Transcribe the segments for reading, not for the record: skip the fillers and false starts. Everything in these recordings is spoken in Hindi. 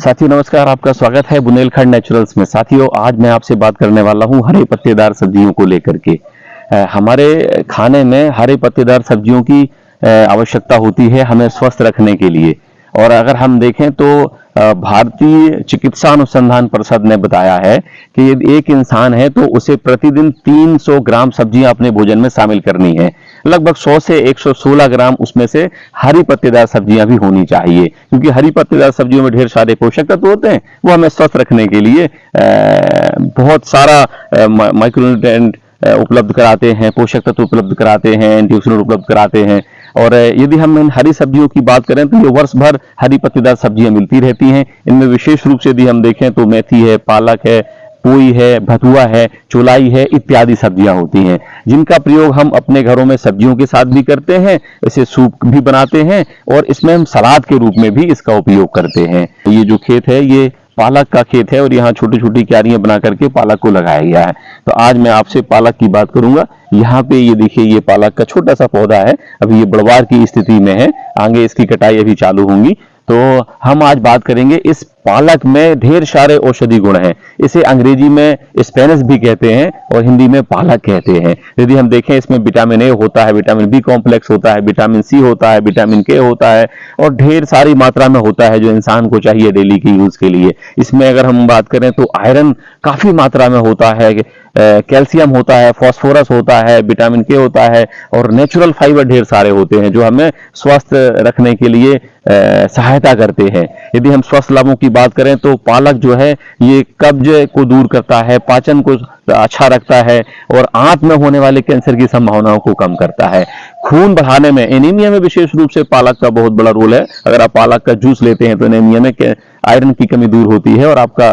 साथियों नमस्कार, आपका स्वागत है बुंदेलखंड नेचुरल्स में। साथियों आज मैं आपसे बात करने वाला हूं हरे पत्तेदार सब्जियों को लेकर के। हमारे खाने में हरे पत्तेदार सब्जियों की आवश्यकता होती है हमें स्वस्थ रखने के लिए। और अगर हम देखें तो भारतीय चिकित्सा अनुसंधान परिषद ने बताया है कि यदि एक इंसान है तो उसे प्रतिदिन 300 ग्राम सब्जियां अपने भोजन में शामिल करनी है। लगभग 100 से 116 ग्राम उसमें से हरी पत्तेदार सब्जियां भी होनी चाहिए, क्योंकि हरी पत्तेदार सब्जियों में ढेर सारे पोषक तत्व होते हैं। वो हमें स्वस्थ रखने के लिए बहुत सारा माइक्रोन्यूट्रिएंट उपलब्ध कराते हैं, पोषक तत्व उपलब्ध कराते हैं, एंटीऑक्सीडेंट उपलब्ध कराते हैं। और यदि हम इन हरी सब्जियों की बात करें तो ये वर्ष भर हरी पत्तेदार सब्जियां मिलती रहती हैं। इनमें विशेष रूप से यदि हम देखें तो मेथी है, पालक है, पोई है, भथुआ है, चौलाई है, इत्यादि सब्जियां होती हैं, जिनका प्रयोग हम अपने घरों में सब्जियों के साथ भी करते हैं। इसे सूप भी बनाते हैं और इसमें हम सलाद के रूप में भी इसका उपयोग करते हैं। ये जो खेत है ये पालक का खेत है और यहाँ छोटी छोटी क्यारियां बना करके पालक को लगाया गया है। तो आज मैं आपसे पालक की बात करूंगा। यहाँ पे ये देखिए, ये पालक का छोटा सा पौधा है, अभी ये बढ़वार की स्थिति में है, आगे इसकी कटाई अभी चालू होंगी। तो हम आज बात करेंगे, इस पालक में ढेर सारे औषधि गुण हैं। इसे अंग्रेजी में स्पेनिश भी कहते हैं और हिंदी में पालक कहते हैं। यदि हम देखें इसमें विटामिन ए होता है, विटामिन बी कॉम्प्लेक्स होता है, विटामिन सी होता है, विटामिन के होता है और ढेर सारी मात्रा में होता है जो इंसान को चाहिए डेली के यूज के लिए। इसमें अगर हम बात करें तो आयरन काफी मात्रा में होता है, कैल्शियम होता है, फास्फोरस होता है, विटामिन के होता है और नेचुरल फाइबर ढेर सारे होते हैं जो हमें स्वस्थ रखने के लिए सहायता करते हैं। यदि हम स्वस्थ लाभों की बात करें तो पालक जो है ये कब्ज को दूर करता है, पाचन को अच्छा रखता है और आंत में होने वाले कैंसर की संभावनाओं को कम करता है। खून बढ़ाने में, एनीमिया में विशेष रूप से पालक का बहुत बड़ा रोल है। अगर आप पालक का जूस लेते हैं तो एनीमिया में आयरन की कमी दूर होती है और आपका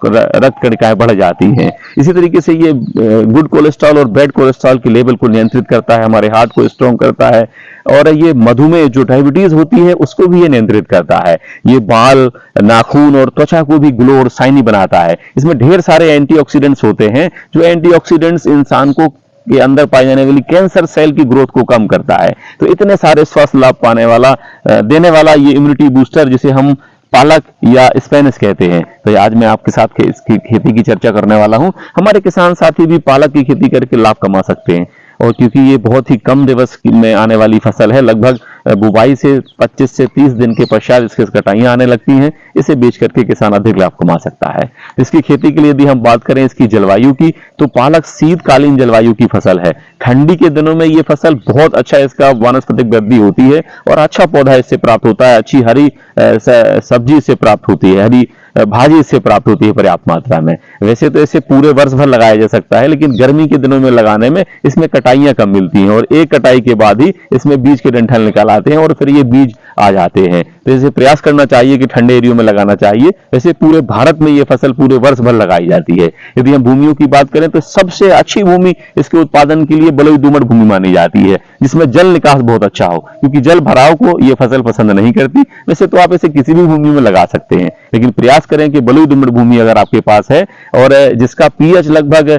रक्त कणिकाएं बढ़ जाती हैं। इसी तरीके से ये गुड कोलेस्ट्रॉल और बैड कोलेस्ट्रॉल के लेवल को नियंत्रित करता है, हमारे हार्ट को स्ट्रॉन्ग करता है और ये मधुमेह जो डायबिटीज होती है उसको भी ये नियंत्रित करता है। ये बाल, नाखून और त्वचा को भी ग्लो और शाइनी बनाता है। इसमें ढेर सारे एंटीऑक्सीडेंट्स होते हैं जो एंटीऑक्सीडेंट्स इंसान को के अंदर पाई जाने वाली कैंसर सेल की ग्रोथ को कम करता है। तो इतने सारे स्वास्थ्य लाभ पाने वाला देने वाला ये इम्यूनिटी बूस्टर जिसे हम पालक या स्पेनिश कहते हैं। तो आज मैं आपके साथ इसकी खेती की चर्चा करने वाला हूं। हमारे किसान साथी भी पालक की खेती करके लाभ कमा सकते हैं और क्योंकि ये बहुत ही कम दिवस में आने वाली फसल है, लगभग बुवाई से 25 से 30 दिन के पश्चात इसकी कटाइयां आने लगती हैं। इसे बेच करके किसान अधिक लाभ कमा सकता है। इसकी खेती के लिए यदि हम बात करें इसकी जलवायु की तो पालक शीतकालीन जलवायु की फसल है। ठंडी के दिनों में ये फसल बहुत अच्छा इसका वानस्पतिक वृद्धि होती है और अच्छा पौधा इससे प्राप्त होता है, अच्छी हरी सब्जी इससे प्राप्त होती है, हरी भाजी इससे प्राप्त होती है पर्याप्त मात्रा में। वैसे तो इसे पूरे वर्ष भर लगाया जा सकता है, लेकिन गर्मी के दिनों में लगाने में इसमें कटाइयां कम मिलती हैं और एक कटाई के बाद ही इसमें बीज के डंठल निकाल आते हैं और फिर ये बीज आ जाते हैं। तो इसे प्रयास करना चाहिए कि ठंडे एरियो में लगाना चाहिए। वैसे पूरे भारत में ये फसल पूरे वर्ष भर लगाई जाती है। यदि हम भूमियों की बात करें तो सबसे अच्छी भूमि इसके उत्पादन के लिए बलुई दोमट भूमि मानी जाती है, जिसमें जल निकास बहुत अच्छा हो, क्योंकि जल भराव को ये फसल पसंद नहीं करती। वैसे तो आप इसे किसी भी भूमि में लगा सकते हैं, लेकिन प्रयास करें कि बलुई दोमट भूमि अगर आपके पास है और जिसका पीएच लगभग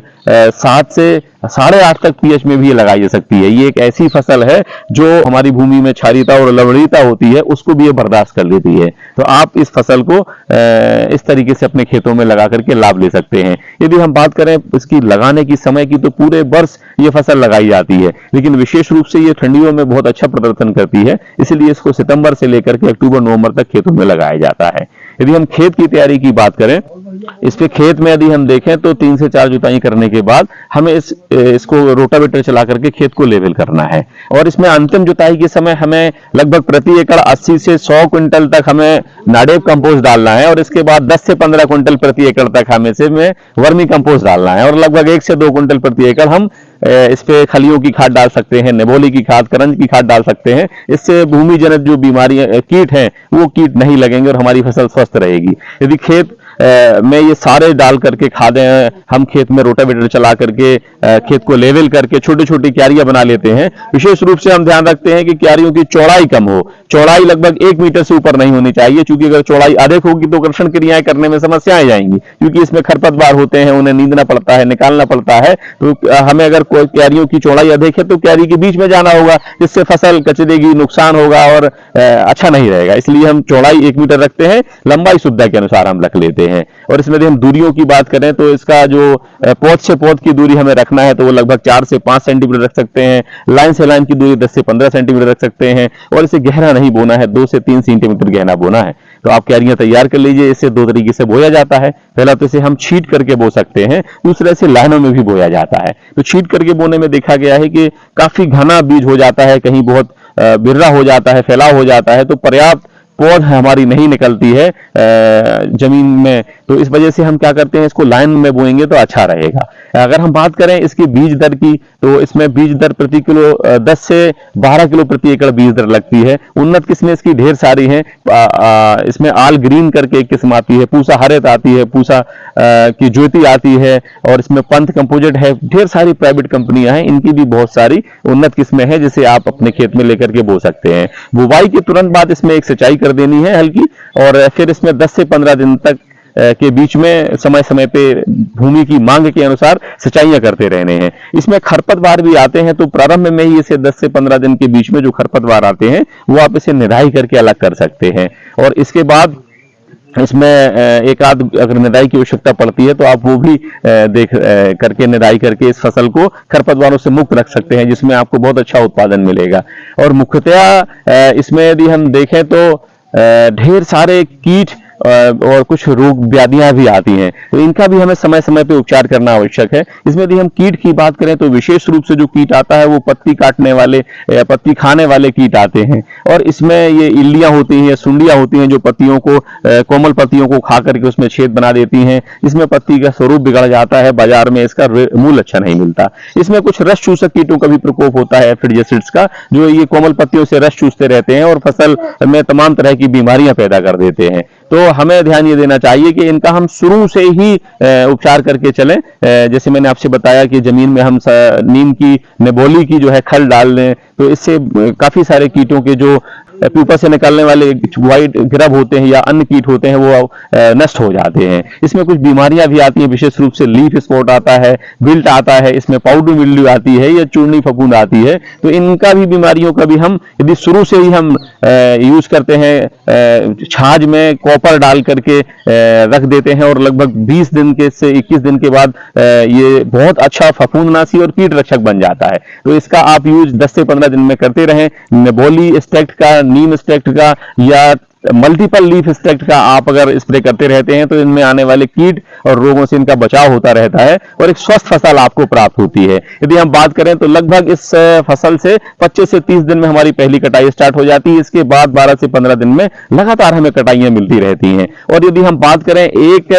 7 से 8.5 तक पीएच में भी ये लगाई जा सकती है। ये एक ऐसी फसल है जो हमारी भूमि में क्षारीयता और लवणीयता होती है उसको भी ये बर्दाश्त कर लेती है। तो आप इस फसल को इस तरीके से अपने खेतों में लगा करके लाभ ले सकते हैं। यदि हम बात करें इसकी लगाने की समय की तो पूरे वर्ष ये फसल लगाई जाती है, लेकिन विशेष रूप से ये ठंडियों में बहुत अच्छा प्रदर्शन करती है, इसलिए इसको सितंबर से लेकर के अक्टूबर नवंबर तक खेतों में लगाया जाता है। यदि हम खेत की तैयारी की बात करें, इसके खेत में यदि हम देखें तो 3 से 4 जुताई करने के बाद हमें इसको रोटावेटर चला करके खेत को लेवल करना है और इसमें अंतिम जुताई के समय हमें लगभग प्रति एकड़ 80 से 100 क्विंटल तक हमें नाडेप कंपोस्ट डालना है और इसके बाद 10 से 15 क्विंटल प्रति एकड़ तक हमें से वर्मी कंपोस्ट डालना है और लगभग 1 से 2 क्विंटल प्रति एकड़ हम इस पे खलियों की खाद डाल सकते हैं, नेबोली की खाद, करंज की खाद डाल सकते हैं। इससे भूमि जनित जो बीमारियां, कीट हैं, वो कीट नहीं लगेंगे और हमारी फसल स्वस्थ रहेगी। यदि खेत में ये सारे डाल करके खादें हम खेत में रोटावेटर चला करके खेत को लेवल करके छोटी छोटी क्यारियां बना लेते हैं। विशेष रूप से हम ध्यान रखते हैं कि क्यारियों की चौड़ाई कम हो, चौड़ाई लगभग 1 मीटर से ऊपर नहीं होनी चाहिए, क्योंकि अगर चौड़ाई अधिक होगी तो घर्षण क्रियाएं करने में समस्याएं जाएंगी, क्योंकि इसमें खरपतवार होते हैं, उन्हें नींदना पड़ता है, निकालना पड़ता है। तो हमें अगर कोई क्यारियों की चौड़ाई अधिक है तो क्यारी के बीच में जाना होगा, जिससे फसल कचरेगी, नुकसान होगा और अच्छा नहीं रहेगा। इसलिए हम चौड़ाई 1 मीटर रखते हैं, लंबाई सुविधा के अनुसार हम रख लेते हैं। और इसमें हम दूरियों की बात करें तो इसका जो पौध से पौध की दूरी हमें रखना है तो वो लगभग 4 से 5 सेंटीमीटर रख सकते हैं। लाइन से लाइन की दूरी 10 से 15 सेंटीमीटर रख सकते हैं। और इसे गहरा नहीं बोना है, 2 से 3 सेंटीमीटर गहरा बोना है। तो आप क्यारियां तैयार कर लीजिए। इससे 2 तरीके से बोया जाता है। पहला तो इसे हम छीट करके बो सकते हैं, दूसरा इसे लाइनों में भी बोया जाता है। तो छीट करके बोने में देखा गया है कि काफी घना बीज हो जाता है, कहीं बहुत बिर्रा हो जाता है, फैलाव हो जाता है, तो पर्याप्त पौध हमारी नहीं निकलती है जमीन में। तो इस वजह से हम क्या करते हैं, इसको लाइन में बोएंगे तो अच्छा रहेगा। अगर हम बात करें इसकी बीज दर की तो इसमें बीज दर प्रति किलो 10 से 12 किलो प्रति एकड़ बीज दर लगती है। उन्नत किस्में इसकी ढेर सारी हैं। इसमें आल ग्रीन करके एक किस्म आती है, पूसा हरित आती है, पूसा की ज्योति आती है, और इसमें पंथ कंपोजिट है। ढेर सारी प्राइवेट कंपनियां हैं, इनकी भी बहुत सारी उन्नत किस्में हैं जिसे आप अपने खेत में लेकर के बो सकते हैं। बुवाई के तुरंत बाद इसमें एक सिंचाई कर देनी है हल्की, और फिर इसमें 10 से 15 दिन तक के बीच में समय समय पे भूमि की मांग के अनुसार सिंचाइयां करते रहने हैं। इसमें खरपतवार भी आते हैं, तो प्रारंभ में ही इसे 10 से 15 दिन के बीच में जो खरपतवार आते हैं वो आप इसे निराई करके अलग कर सकते हैं। और इसके बाद इसमें एक आध अगर निराई की आवश्यकता पड़ती है तो आप वो भी देख करके निराई करके इस फसल को खरपतवारों से मुक्त रख सकते हैं, जिसमें आपको बहुत अच्छा उत्पादन मिलेगा। और मुख्यतया इसमें यदि हम देखें तो ढेर सारे कीट और कुछ रोग व्याधियां भी आती हैं, तो इनका भी हमें समय समय पे उपचार करना आवश्यक है। इसमें यदि हम कीट की बात करें तो विशेष रूप से जो कीट आता है वो पत्ती काटने वाले या पत्ती खाने वाले कीट आते हैं। और इसमें ये इल्लियां होती हैं, सुंडियां होती हैं, जो पत्तियों को कोमल पत्तियों को खा करके उसमें छेद बना देती हैं, जिसमें पत्ती का स्वरूप बिगड़ जाता है, बाजार में इसका मूल अच्छा नहीं मिलता। इसमें कुछ रस चूसक कीटों का भी प्रकोप होता है, फिडजेसिड्स का, जो ये कोमल पत्तियों से रस चूसते रहते हैं और फसल में तमाम तरह की बीमारियां पैदा कर देते हैं। तो हमें ध्यान ये देना चाहिए कि इनका हम शुरू से ही उपचार करके चलें। जैसे मैंने आपसे बताया कि जमीन में हम नीम की, निबोली की जो है खल डाल लें, तो इससे काफी सारे कीटों के जो ऊपर से निकलने वाले व्हाइट ग्रब होते हैं या अन्य कीट होते हैं वो नष्ट हो जाते हैं। इसमें कुछ बीमारियां भी आती हैं, विशेष रूप से लीफ स्पॉट आता है, विल्ट आता है, इसमें पाउडर मिल्ड्यू आती है या चूर्णी फफूंद आती है। तो इनका भी, बीमारियों का भी हम यदि शुरू से ही हम यूज करते हैं, छाछ में कॉपर डाल करके रख देते हैं और लगभग 20 दिन के से 21 दिन के बाद ये बहुत अच्छा फफूंदनाशी और कीट रक्षक बन जाता है। तो इसका आप यूज 10 से 15 दिन में करते रहें। निबोली स्टेक्ट का, नीम स्टेक्ट का या मल्टीपल लीफ स्टेक्ट का आप अगर स्प्रे करते रहते हैं तो इनमें आने वाले कीट और रोगों से इनका बचाव होता रहता है और एक स्वस्थ फसल आपको प्राप्त होती है। यदि हम बात करें तो लगभग इस फसल से 25 से 30 दिन में हमारी पहली कटाई स्टार्ट हो जाती है। इसके बाद 12 से 15 दिन में लगातार हमें कटाइयां मिलती रहती हैं। और यदि हम बात करें एक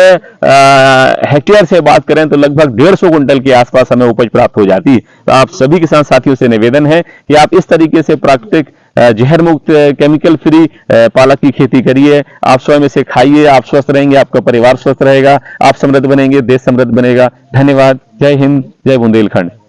हेक्टेयर से बात करें तो लगभग 150 कुंटल के आसपास हमें उपज प्राप्त हो जाती है। तो आप सभी किसान साथियों से निवेदन है कि आप इस तरीके से प्राकृतिक, जहर मुक्त, केमिकल फ्री पालक की खेती करिए। आप स्वयं इसे खाइए, आप स्वस्थ रहेंगे, आपका परिवार स्वस्थ रहेगा, आप समृद्ध बनेंगे, देश समृद्ध बनेगा। धन्यवाद। जय हिंद, जय बुंदेलखंड।